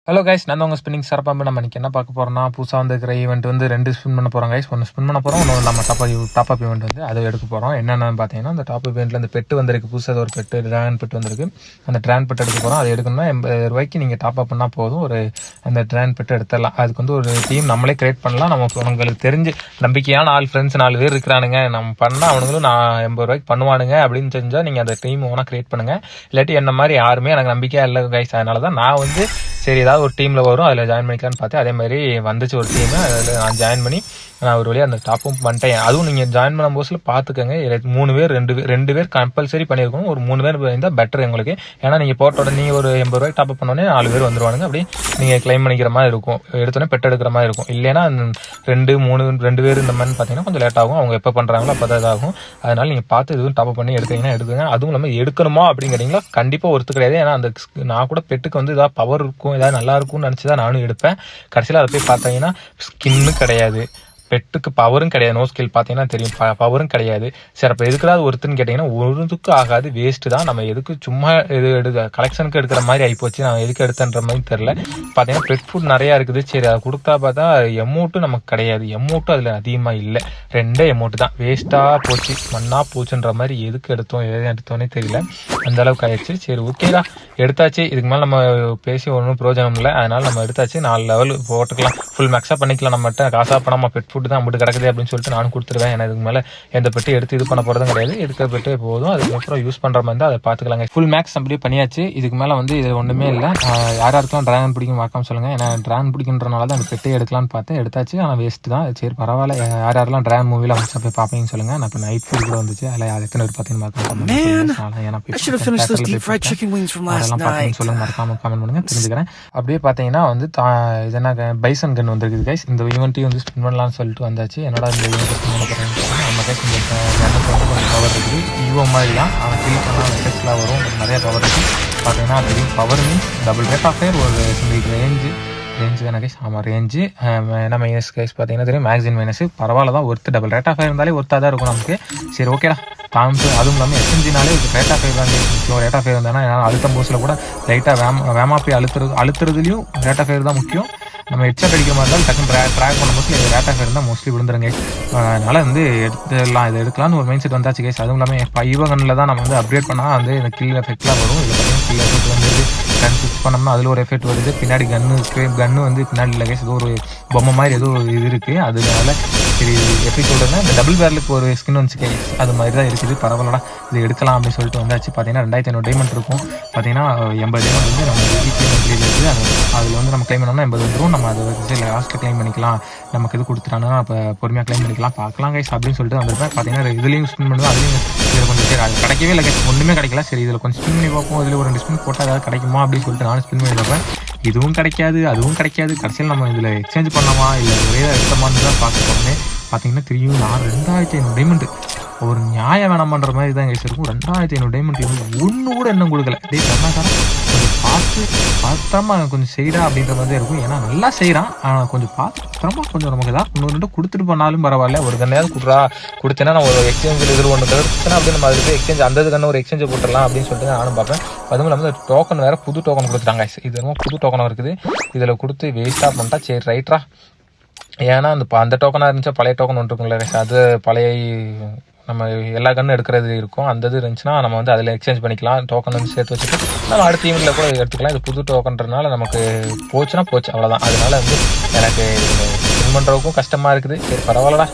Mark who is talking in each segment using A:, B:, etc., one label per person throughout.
A: Hello guys, நான் உங்கள் spinning சிறப்பாக நம்ம இன்றைக்கி என்ன பார்க்க போகிறோம்னா, புதுசாக வந்துருக்கிற ஈவெண்ட் வந்து 2 ஸ்பின் பண்ண போகிறோம் கைஸ். ஒன்று ஸ்பின் பண்ண போகிறோம், இன்னொன்று நம்ம டாப் அப் ஈவெண்ட் வந்து அதை எடுக்க போகிறோம். என்னென்னு பார்த்தீங்கன்னா, அந்த டாப் அப் ஈவெண்ட்டில் அந்த பெட்டு வந்திருக்கு, புதுசாக ஒரு பெட்டு ட்ராகன் பெட்டு வந்திருக்கு. அந்த ட்ராகன் பெட்டு எடுக்க போகிறோம். அதை எடுக்கணும்னா 80 ரூபாய்க்கு நீங்கள் டாப் அப் பண்ணால் போதும், அந்த ட்ராகன் பெட்டு எடுத்துடலாம். அதுக்கு வந்து ஒரு டீம் நம்மளே கிரியேட் பண்ணலாம். உங்களுக்கு தெரிஞ்சு நம்பிக்கையான ஃப்ரெண்ட்ஸ் 4 பேர் இருக்கிறானுங்க, நம்ம பண்ணால் அவனுங்களும் நான் 80 ரூபாய்க்கு பண்ணுவானுங்க அப்படின்னு தெரிஞ்சால் நீங்கள் அந்த டீம் ஓனாக கிரியேட் பண்ணுங்கள். இல்லாட்டி என்ன மாதிரி யாருமே எனக்கு நம்பிக்கையாக இல்லை கைஸ். அதனால தான் நான் வந்து சரி ஏதாவது ஒரு டீமில் வரும், அதில் ஜாயின் பண்ணிக்கலான்னு பார்த்தேன். அதே மாதிரி வந்துச்சு ஒரு டீமு, அதில் நான் ஜாயின் பண்ணி நான் ஒரு வழியாக அந்த டாப்பும் பண்ணிட்டேன். அதுவும் நீங்கள் ஜாயின் பண்ணும் போதில் பார்த்துக்கோங்க, 3 பேர் 2 பேர் கம்பல்சரி பண்ணியிருக்கணும். ஒரு 3 பேர் இருந்தால் பெட்டர் எங்களுக்கு. ஏன்னா நீங்கள் போட்ட உடனே நீங்கள் ஒரு 80 ரூபாய்க்கு டாப் பண்ணோடனே 4 பேர் வந்துருவானுங்க. அப்படி நீங்கள் கிளைம் பண்ணிக்கிற மாதிரி இருக்கும், எடுத்தோடனே பெட் எடுக்கிற மாதிரி இருக்கும். இல்லைன்னா 2 பேர் இந்த மாதிரி பார்த்தீங்கன்னா கொஞ்சம் லேட் ஆகும். அவங்க எப்போ பண்ணுறாங்களோ அப்போ தான் இதாகும். அதனால் நீங்கள் பார்த்து எதுவும் டாப் பண்ணி எடுத்தீங்கன்னா எடுத்துங்க. அதுவும் இல்லாமல் எடுக்கணுமா அப்படிங்கிறீங்களா கண்டிப்பாக ஒருத்து கிடையாது. ஏன்னா அந்த நான் கூட பெட்டுக்கு வந்து ஏதாவது பவர் இருக்கும், ஏதாவது நல்லா இருக்கும்னு நினச்சி தான் நானும் எடுப்பேன். கடைசியில் அதை போய் பார்த்தீங்கன்னா ஸ்கின்னு கிடையாது, பெட்டுக்கு பவரும் கிடையாது. நோ ஸ்கில் பார்த்தீங்கன்னா தெரியும், பவரும் கிடையாது. சரி, அப்போ எதுக்குதாவது ஒருத்தன்னு கேட்டிங்கன்னா ஒருத்துக்கு ஆகாது, வேஸ்ட்டு தான். நம்ம எதுக்கு சும்மா கலெக்ஷனுக்கு எடுக்கிற மாதிரி ஆகிப்போச்சு. நான் எதுக்கு எடுத்தன்ற மாதிரி தெரில. பார்த்தீங்கன்னா பெட் ஃபுட் நிறையா இருக்குது. சரி, அதை கொடுத்தா பார்த்தா எமௌண்ட்டும் நமக்கு கிடையாது. எமௌண்ட்டும் அதில் அதிகமாக இல்லை, 2 எமௌண்ட்டு தான். வேஸ்ட்டாக போச்சு, மண்ணாக போச்சுன்ற மாதிரி. எதுக்கு எடுத்தோன்னே தெரியல, அந்த அளவுக்கு ஆயிடுச்சு. சரி ஓகேடா, எடுத்தாச்சு. இதுக்கு மேலே நம்ம பேசி ஒன்றும் பிரயோஜனம் இல்லை. அதனால் நம்ம எடுத்தாச்சு. 4 லெவல் போட்டுக்கலாம், ஃபுல் மேக்ஸாக பண்ணிக்கலாம். நம்மகிட்ட காசாக பணமாக பெட் ஃபுட் தான் அப்படி கிடக்குது அப்படின்னு சொல்லிட்டு நானும் கொடுத்துருவேன். ஏன்னா இதுக்கு மேலே எந்த பெட்டு எடுத்து இது பண்ண போகிறதும் கிடையாது. எடுக்கிற பெட்டே போதும். அதுக்கப்புறம் யூஸ் பண்ணுற மாதிரி தான் அதை பார்த்துக்கலாங்க. ஃபுல் மேக்ஸ் அப்படியே பண்ணியாச்சு. இதுக்கு மேலே வந்து இது ஒன்றுமே இல்லை. யாருக்கெல்லாம் ட்ராகன் பிடிக்கும் மறக்காம சொல்லுங்கள். ஏன்னா ட்ராகன் பிடிக்கின்றனால தான் அந்த பெட்டை எடுக்கலான்னு பார்த்தேன், எடுத்தாச்சு. ஆனால் வேஸ்ட்டு தான். சரி பரவாயில்ல. யாரெல்லாம் ட்ராகன் மூவியில் அமைச்சா போய் பார்ப்பீங்கன்னு சொல்லுங்கள். நான் இப்போ நைட் ஃபுட் கூட வந்துச்சு, அதில் எத்தனை பேர் பார்த்தீங்கன்னா சொல்லுங்க, மறக்காம கமெண்ட் பண்ணுங்க, தெரிஞ்சுக்கிறேன். அப்படியே பார்த்தீங்கன்னா வந்து இது என்ன பைசன் கன் வந்துருக்குது கைஸ். இந்த ஈவெண்ட்டையும் வந்து ஸ்பின் பண்ணலாம்னு சொல்லிட்டு வந்தாச்சு. என்னோட இந்த ஈவெண்ட் ஸ்பின் பண்ண போகிறேன். நம்ம கைஸ் இந்த கன்னுக்கு வந்து கொஞ்சம் பவர் இருக்குது. ஈவோ மாதிரி தான், அவன் கில் பண்ணால் எஃபெக்ட்லாம் வரும், நிறைய பவர் இருக்குது. பார்த்தீங்கன்னா தெரியும், power means double rate of fire, ஒரு சிங்கிள் ரேஞ்சு தானே கைஸ். ஆமாம், ரேஞ்சு. என்ன மைனஸ் கைஸ் பார்த்தீங்கன்னா தெரியும், மேக்ஸின் மைனஸ். பரவாயில்ல தான், ஒருத்து டபுள் ரேட் ஆஃப் ஃபயர் இருந்தாலே ஒருத்தாக தான் இருக்கும் நமக்கு. சரி ஓகேடா, தாம்ஸ். அதுவும் இல்லாமல் எஸ்என்ஜினாலே ரேட் ஆஃப் ஃபயர் தான். ரேட் ஆஃப் ஃபயர் இருந்தானா அழுத்தம் போஸில் கூட லைட்டாக வேமாப்பி அழுத்துறதுலையும் ரேட் ஆஃப் ஃபயர் தான் முக்கியம். நம்ம ஹெட்ஷாட் அடிக்கிற மாதிரி இருந்தாலும் டக்குன்னு ட்ராக் பண்ணும் போது ரேட் ஆஃப் இருந்தால் மோஸ்ட்லி விழுந்துருங்க. அதனால் வந்து எடுத்துடலாம், இதை எடுக்கலாம்னு ஒரு மைண்ட் செட் வந்தாச்சு கைஸ். அதுவும் இல்லாமல் இப்போ ஈவகனில் தான் நம்ம வந்து அப்டேட் பண்ணால் வந்து இந்த கில் எஃபெக்ட்லாம் வரும். இதில் பார்த்தீங்கன்னா கில் எஃபெக்ட் வந்துடுது. கன் ஸ்விட்ச் பண்ணோம்னா அதில் ஒரு எஃபெக்ட் வருது. பின்னாடி கன்று வந்து பின்னாடி இல்லை கைஸ், ஏதோ ஒரு பொம்மை மாதிரி ஏதோ ஒரு இது இருக்குது. அதனால சரி எப்படி சொல்கிறதுனா, இந்த டபுள் பேரலுக்கு ஒரு ஸ்கின் வந்துச்சு கைஸ், அது மாதிரி தான் இருக்குது. பரவாயில்லடா, இது எடுக்கலாம் அப்படின்னு சொல்லிட்டு வந்தாச்சு. பார்த்தீங்கன்னா 2500 டைமண்ட் இருக்கும். பார்த்தீங்கன்னா 80 டைமண்ட் வந்து நம்ம வீக்லி மந்த்லியில் இருக்குது. அதில் வந்து நம்ம கிளைம் பண்ணோம்னா 80 வந்துடும். நம்ம அதை வச்சு லாஸ்ட்டில் கிளைம் பண்ணிக்கலாம். நமக்கு இது கொடுத்துட்டானா அப்போ பொறுமையாக கிளைம் பண்ணிக்கலாம், பார்க்கலாம் கைஸ் அப்படின்னு சொல்லிட்டு வந்திருப்பேன். பார்த்தீங்கன்னா இதுலேயும் ஸ்பின் பண்ணுவோம், அதுலேயும் இதில் கொஞ்சம் சரி அது கிடைக்கவே இல்லை கைஸ், ஒன்றுமே கிடைக்கல. சரி இதில் கொஞ்சம் ஸ்பின் பண்ணி பார்ப்போம், இதில் ஒரு 2 ஸ்பின் போட்டால் ஏதாவது கிடைக்குமா அப்படின்னு சொல்லிட்டு நானும் ஸ்பின் பண்ணி பார்ப்பேன். இதுவும் கிடைக்காது, அதுவும் கிடைக்காது. கடைசியில் நம்ம இதில் எக்ஸ்சேஞ்ச் பண்ணலாமா இல்லை ஒரே எடுத்தமான்னு தான் பார்க்க போகிறேன். பார்த்தீங்கன்னா தெரியும், நான் 2500 டைமண்ட் ஒரு நியாயம் வேணாம் பண்ணுற மாதிரி தான் கைஸ் இருக்கும். 2500 டைமண்ட் ஒன்று கூட இன்னும் கொடுக்கல. டே கர்நாடகா கொஞ்சம் பார்த்தாம கொஞ்சம் செய்கிறா அப்படின்ற மாதிரி இருக்கும். ஏன்னா நல்லா செய்கிறான், ஆனால் கொஞ்சம் பார்த்துமா கொஞ்சம் நமக்கு தான் இன்னொரு 2 கொடுத்துட்டு போனாலும் பரவாயில்ல. ஒரு கண்ணையாவது கொடுத்தேன்னா நான் ஒரு எக்ஸ்சேஞ்சில் இது ஒன்று கிடைச்சுன்னா அப்படின்னு நம்ம அதுக்கு எக்ஸ்சேஞ்ச் அந்த கண்ணு ஒரு எக்ஸ்சேஞ்சை போட்டுடலாம் அப்படின்னு சொல்லிட்டு நானும் பார்ப்பேன். அதுவும் இல்லாமல் டோக்கன் வேறு புது டோக்கன் கொடுத்துட்டாங்க கைஸ். இது ரொம்ப புது டோக்கன் இருக்குது. இதில் கொடுத்து வேஸ்ட்டாக பண்ணிட்டா சரி ரைட்ரா. ஏன்னா அந்த டோக்கனாக இருந்துச்சா பழைய டோக்கன் ஒன்று இருக்குங்களே கைஸ், அது பழைய நம்ம எல்லா கன்னும் எடுக்கிறது இருக்கும். அந்த இது இருந்துச்சுன்னா நம்ம வந்து அதில் எக்ஸ்சேஞ்ச் பண்ணிக்கலாம். டோக்கன் வந்து சேர்த்து வச்சுட்டு நம்ம அடுத்த ஈவெண்ட்டில் கூட எடுத்துக்கலாம். இது புது டோக்கன்றனால நமக்கு போச்சுன்னா போச்சு, அவ்வளோதான். அதனால வந்து எனக்கு ஸ்பின் பண்ணுறதுக்கும் கஷ்டமாக இருக்குது. சரி பரவாயில்லடா,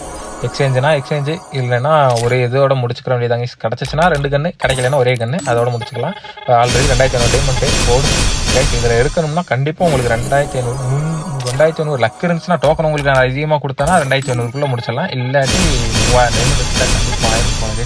A: எக்ஸ்சேஞ்சுனா எக்ஸ்சேஞ்சு, இல்லைன்னா ஒரே இதோட முடிச்சுக்கிற வேண்டியதாங்க. கிடச்சிச்சுன்னா 2 கன்று, கிடைக்கலன்னா ஒரே கன்று, அதோட முடிச்சுக்கலாம். ஆல்ரெடி 2500 டைமண்ட்டு போடும் கைஸ். இதில் எடுக்கணும்னா கண்டிப்பாக உங்களுக்கு 2500 லக் இருந்துச்சுன்னா டோக்கன் உங்களுக்கு நான் அதிகமாக கொடுத்தேன்னா 2500 முடிச்சிடலாம். இல்லாட்டி 3000 டைமண்ட் எடுத்தால் கண்டிப்பாக 1000 போனது.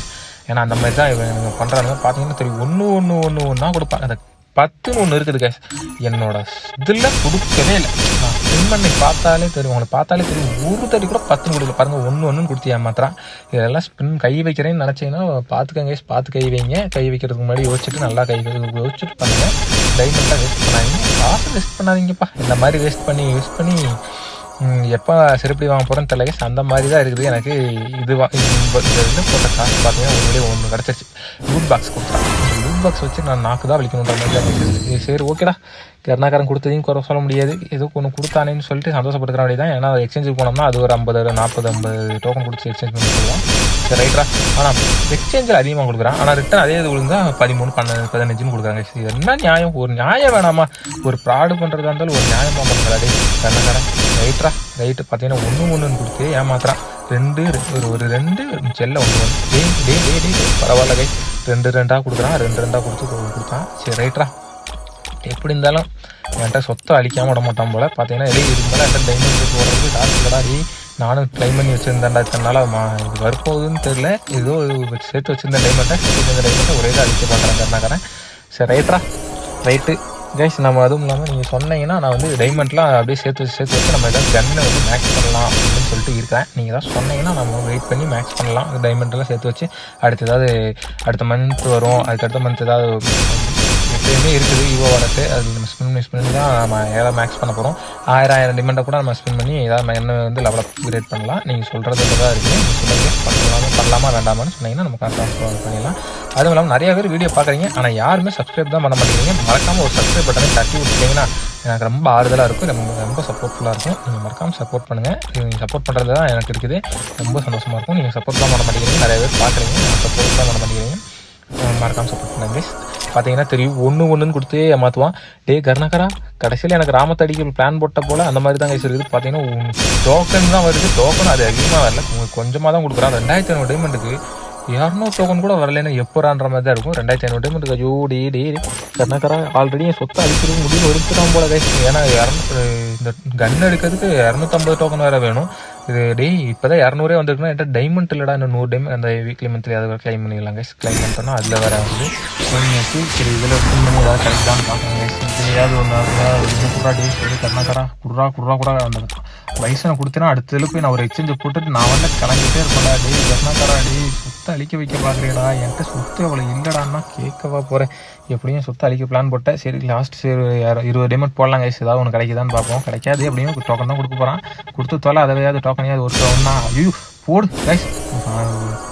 A: ஏன்னா அந்த மாதிரி தான் இவங்க பண்ணுறாங்க. பார்த்தீங்கன்னா தெரியும், ஒன்று கொடுப்பாங்க. அந்த 10ன்னு ஒன்று இருக்குது கைஸ், என்னோட இதில் கொடுக்கவே இல்லை. நான் ஸ்பின் பண்ணி பார்த்தாலே தெரியும், உங்களுக்கு பார்த்தாலே தெரியும், ஒரு தடி கூட 10ன்னு கொடுக்கல. பாருங்கள், ஒன்று கொடுத்து ஏமாத்திரான். இதெல்லாம் ஸ்பின் கை வைக்கிறேன்னு நினச்சிங்கன்னா பார்த்துக்கங்க கைஸ், பார்த்து கை வைங்க. கை வைக்கிறதுக்கு முன்னாடி யோசிச்சுட்டு நல்லா யோசிச்சுட்டு பண்ணுங்கள். டைமண்ட்டாக வேஸ்ட் பண்ணாதீங்க, காசு வேஸ்ட் பண்ணாதீங்கப்பா. இந்த மாதிரி வேஸ்ட் பண்ணி எப்போ செருப்படி வாங்க போகிறேன்னு தெரியல கைஸ். அந்த மாதிரி தான் இருக்குது எனக்கு. இது போட்ட காசு பார்த்தீங்கன்னா ஒரு ஒன்று கிடச்சிருச்சு. லூட் பாக்ஸ் கொடுத்துறாங்க. பாக்ஸ் வச்சு நான் நாக்கு தான் வலிக்கணுன்ற மாதிரி தான் இருக்குது. சரி ஓகேடா, கருணாகரன் கொடுத்ததையும் குறை சொல்ல முடியாது, ஏதோ ஒன்று கொடுத்தானேன்னு சொல்லிட்டு சந்தோஷப்படுத்துற வேண்டியது தான். ஏன்னா எக்ஸ்சேஞ்சுக்கு போனோம்னா அது ஒரு 50 டோக்கன் கொடுத்து எக்ஸ்சேஞ்ச் பண்ணி சொல்லுவோம். சரி ரைட்டா. ஆனால் எக்ஸ்சேஞ்சில் அதிகமாக கொடுக்குறான், ஆனால் ரிட்டன் அதே இது விழுந்தா 13, 12, 15ன்னு கொடுக்குறாங்க. இது என்ன நியாயம்? ஒரு நியாயம் வேணாமா? ஒரு ப்ராடு பண்ணுறதா இருந்தாலும் ஒரு நியாயமாக பண்ணுறாடே கருணாகரன். ரைட்டு பார்த்தீங்கன்னா 1 கொடுத்து ஏமாத்துறான். 2 செல்ல 1 டே பரவாயில்ல கை, 2 கொடுக்குறான். 2 கொடுத்தான். சரி ரைட்ரா, எப்படி இருந்தாலும் என்கிட்ட சொத்தை அழிக்காமல் விட மாட்டான் போல். பார்த்தீங்கன்னா இதுக்கு மேலே என்கிட்ட டைமண்ட் போடுறது காசு இல்லடா. நானும் கிளைம் பண்ணி வச்சுருந்தேன்டா, இத்தனால இது வரப்போகுதுன்னு தெரியல. ஏதோ சேர்த்து வச்சுருந்த டைமண்ட்டை ஒரே தான் அழிக்க பார்க்குறேன் கருணாகரன். சரி ரைட்டு கைஸ். நம்ம அதுவும் இல்லாமல் நீங்கள் சொன்னீங்கன்னா நான் வந்து டைமண்ட்லாம் அப்படியே சேர்த்து வச்சு நம்ம ஏதாவது கன்னை வந்து மேக்ஸ் பண்ணலாம் அப்படின்னு சொல்லிட்டு இருக்கேன். நீங்கள் தான் சொன்னீங்கன்னா நம்ம வெயிட் பண்ணி மேக்ஸ் பண்ணலாம். டைமண்ட்லாம் சேர்த்து வச்சு அடுத்த மந்த் வரும், அடுத்த மந்த் ஏதாவது எப்பயுமே இருக்குது ஈவோ வரட்டு, அது நம்ம ஸ்பின் பண்ணி தான் நம்ம ஏதாவது மேக்ஸ் பண்ண போகிறோம். 1000 டிமெண்டை கூட நம்ம ஸ்பின் பண்ணி ஏதாவது என்ன வந்து லெவலப் கிரியேட் பண்ணலாம். நீங்கள் சொல்கிறதுல தான் இருக்குது. நீங்கள் சொல்லுங்கள் பண்ணலாமா வேண்டாமான்னு சொன்னீங்கன்னா நம்ம கரெக்டாக பண்ணிடலாம். அதுவும் இல்லாமல் நிறைய பேர் வீடியோ பார்க்குறீங்க, ஆனால் யாருமே சப்ஸ்கிரைப் தான் பண்ண மாட்டேங்கிறீங்க. மறக்காமல் ஒரு சப்ஸ்கிரைப் பட்டனை தட்டி விட்டுட்டிங்கன்னா எனக்கு ரொம்ப ஆறுதலாக இருக்கும், ரொம்ப சப்போர்ட்ஃபுல்லாக இருக்கும். நீங்கள் மறக்காமல் சப்போர்ட் பண்ணுங்கள். நீங்கள் சப்போர்ட் பண்ணுறது தான் எனக்கு இருக்குது, ரொம்ப சந்தோஷமாக இருக்கும். நீங்கள் சப்போர்ட் தான் பண்ண மாட்டேங்கிறீங்க, நிறைய பேர் பார்க்குறீங்க, சப்போர்ட் தான் பண்ண மாட்டேங்கிறீங்க. மறக்காமல் சப்போர்ட் பண்ணுங்க கைஸ். பார்த்தீங்கன்னா தெரியும் 1 கொடுத்து ஏமாற்றுவான். கருணாகரா, கடைசியில் எனக்கு ராமத்தை அடிக்க பிளான் போட்ட போல் அந்த மாதிரி தான் கைஸ் இருக்குது. பார்த்தீங்கன்னா டோக்கன் தான் வருது, டோக்கன் அது அதிகமாக வரல, கொஞ்சமாக தான் கொடுக்குறான். 2500 டைமண்டுக்கு 200 டோக்கன் கூட வரலன்னு எப்போறான்ற மாதிரி தான் இருக்கும். 2500 டைமண்டுக்கு ஐயோ டே கருணாகரா, ஆல்ரெடி என் சொத்தை அடிக்கிறது முடிவு எடுத்துட்டான் போல கைஸ். ஏன்னா இந்த கன் எடுக்கிறதுக்கு 250 டோக்கன் வேறு வேணும். இது இப்போதான் 200 வந்துருக்குன்னா என்கிட்ட டைமண்ட் இல்லைடா, இன்னும் 100 டைமண்ட் அந்த வீக்லி மந்த்லி அதை கிளைம் பண்ணிடலாம் கைஸ். கிளைம் பண்ணிட்டோம்னா அதில் வேறு வந்து சரி இதில் ஸ்பின் பண்ணி ஏதாவது கிடைக்குதான்னு பார்க்குறேன் கைஸ். ஏதாவது ஒன்று குர்ரா சொல்லி கருணாகரா குர்ரா கூட அந்த பைசனை கொடுத்தேன்னா அடுத்ததில் போய் நான் ஒரு எக்ஸ்சேஞ்சை போட்டுட்டு நான் வந்து கிளம்பிட்டே இருப்பேன்டா. கருணாகரா சொத்தை அழிக்க வைக்க பார்க்குறேடா, என்கிட்ட சொத்து அவ்வளோ இல்லைடான்னா கேட்கவா போகிறேன். எப்படியும் சொத்தை அழிக்க பிளான் போட்டேன். சரி லாஸ்ட் 20 டைமண்ட் போடலாம் கைஸ், ஏதாவது ஒன்று கிடைக்குதான்னு பார்ப்போம். கிடைக்காது அப்படின்னு டோக்கன் தான் கொடுக்க போகிறான். கொடுத்து தொலை அதையாவது டோக்கனையாவது ஒரு ஒன்றா ஐயோ போடு கைஸ்.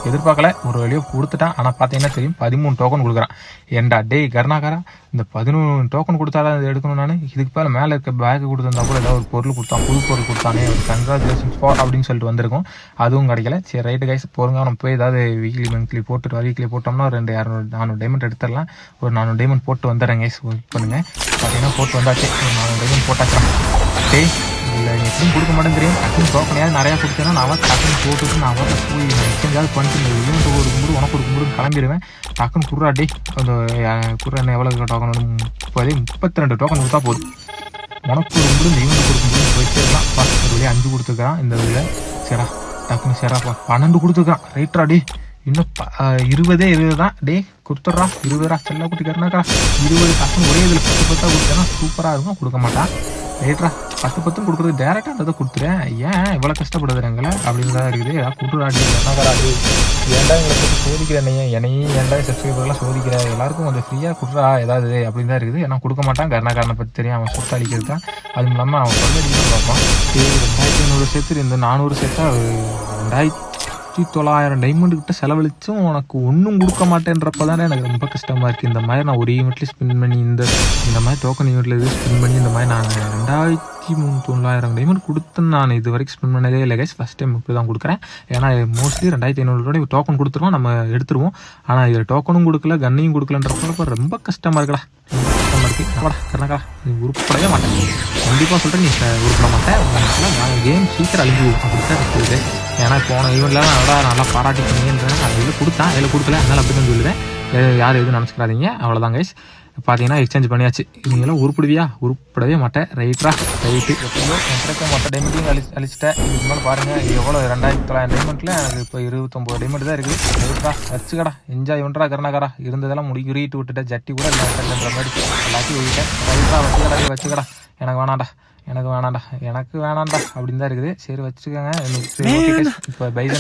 A: எதிர்பார்க்கல, ஒரு வழியாக கொடுத்துட்டான். ஆனால் பார்த்தீங்கன்னா தெரியும் 13 டோக்கன் கொடுக்குறான். ஏன்டா கருணாகரா, இந்த 11 டோக்கன் கொடுத்தாலும் அதை எடுக்கணும். நான் இதுக்கு மேலே இருக்க பேக்கு கொடுத்துருந்தா கூட ஏதாவது ஒரு பொருள் கொடுத்தான், புது பொருள் கொடுத்தானே, ஒரு கங்க்ராச்சுலேஷன்ஸ் ஃபார் அப்படின்னு சொல்லிட்டு வந்திருக்கும். அதுவும் கிடைக்கல. சரி ரைட்டு கைஸ், போருங்க நம்ம போய் ஏதாவது வீக்லி மந்த்லி போட்டோம்னா 400 டைமண்ட் எடுத்துடலாம். ஒரு 400 டைமண்ட் போட்டு வந்துடுறேன் கைஸ். வெயிட் பண்ணுங்க. பார்த்தீங்கன்னா போட்டு வந்தாச்சு, 400 டைமண்ட் போட்டாச்சுறான். இல்லை எப்படியும் கொடுக்க மாட்டேன்னு தெரியும். டக்குன்னு டோக்கனையாவது நிறையா கொடுத்தேன்னா நான் டக்குன்னு போட்டுட்டு நான் போய் எக்ஸ்சேஞ்சாவது பண்ணிட்டு ஈவெண்ட் கொடுக்கும்போது உனக்கு கொடுக்கும்போது கிளம்பிடுவேன். டக்குன்னு குர்ரா அந்த என்ன எவ்வளோ டோக்கன் வந்து 32 டோக்கன் கொடுத்தா போதும். உனக்கு கொடுக்கும்போது இந்த ஈவெண்ட் கொடுக்கும்போது வச்சிருக்கலாம். ஒரு வழியாக 5 கொடுத்துருக்கான் இந்த இதில். டக்குன்னு 12 கொடுத்துருக்கான். ரைட்ரா இன்னும் 20 தான் கொடுத்துட்றா. 20 செல்ல குட்டி கருணாக்கா 20 டக்குன்னு ஒரே இதில் 10 கொடுத்தேன்னா சூப்பராக இருக்கும். கொடுக்க மாட்டான். ரைட்ரா 10 கொடுக்குறது டேரெக்டாக அந்த கொடுத்துறேன். ஏன் இவ்வளோ கஷ்டப்படுதுறீங்களே அப்படின்னு தான் இருக்குது. ஏதாவது கொடுறாடி கருணாகராது, ஏன்டா எங்களை போட்டு சோதிக்கிறேன், என்னையும் ஏன்டா சப்ஸ்கிரைபர்லாம் சோதிக்கிறேன், எல்லாருக்கும் கொஞ்சம் ஃப்ரீயாக கொடுறா ஏதாவது அப்படின்னு தான் இருக்குது. ஏன்னா கொடுக்க மாட்டான். கருணாகரனை பற்றி தெரியும், அவன் சொத்து அழிக்கிறது தான். அதுவும் இல்லாமல் அவன் சொல்லிட்டு தான் பார்ப்பான். 2500 சேர்த்து இந்த 400 சேர்த்தா 2900 டைமண்ட் கிட்ட செலவழிச்சும் உனக்கு ஒன்றும் கொடுக்க மாட்டேன்றப்ப தானே எனக்கு ரொம்ப கஷ்டமாக இருக்குது. இந்த மாதிரி நான் ஒரு ஈவெண்ட்லேயும் ஸ்பின் பண்ணி இந்த மாதிரி டோக்கன் ஈவெண்ட்டில் எதுவும் ஸ்பின் பண்ணி இந்த மாதிரி நான் 2300 டைமண்ட் கொடுத்தேன்னு நான் இது வரைக்கும் ஸ்பின் பண்ணதே இல்லை கைஸ். ஃபஸ்ட் டைம் இப்படி தான் கொடுக்குறேன். ஏன்னா மோஸ்ட்லி 2500 டோக்கன் கொடுத்துருவோம், நம்ம எடுத்துருவோம். ஆனால் இதில் டோக்கனும் கொடுக்கல, கன்னையும் கொடுக்கலன்றப்ப ரொம்ப கஷ்டமாக இருக்குடா. கஷ்டமாக இருக்குது. கருணாகரா நீ உருப்படவே மாட்டேன், கண்டிப்பாக சொல்கிறேன். நீ உருப்பட மாட்டேன். நாங்கள் கேம் சீக்கிரம் அழிஞ்சுவோம் அப்படி தான் இருக்குது. ஏன்னா போன ஈவெண்ட்லாம் நல்லா பாராட்டி பண்ணின்றேன். நான் இதில் கொடுக்கல, அதனால் அப்படி தான் சொல்லுவேன். யார் எதுவும் நினச்சிக்கிறாதீங்க. அவ்வளோதான் கைஸ். பார்த்தீங்கன்னா எக்ஸ்சேஞ்ச் பண்ணியாச்சு. நீங்களாம் உருப்படவே மாட்டேன். ரைட்டு எப்படியோ என்கிட்ட மொத்த டைமண்ட்டையும் அழிச்சிட்டேன். இதுக்கு மேலே பாருங்கள் எவ்வளோ 2900 டைமண்ட்டில் எனக்கு இப்போ 29 டைமண்ட் தான் இருக்குது. ரைட்ரா வச்சுக்கடா, என்ஜாய் பண்ணுறா கருணாகரா. இருந்ததெல்லாம் உருகிட்டு விட்டுட்டேன், ஜட்டி கூட இல்லைன்ற மாதிரி எல்லாத்தையும் விட்டுட்டேன். ரைட்ரா வச்சுக்கடா. எனக்கு வேணாண்டா அப்படின்னு தான் இருக்குது. சரி வச்சுக்கோங்க. இப்போ பைசன்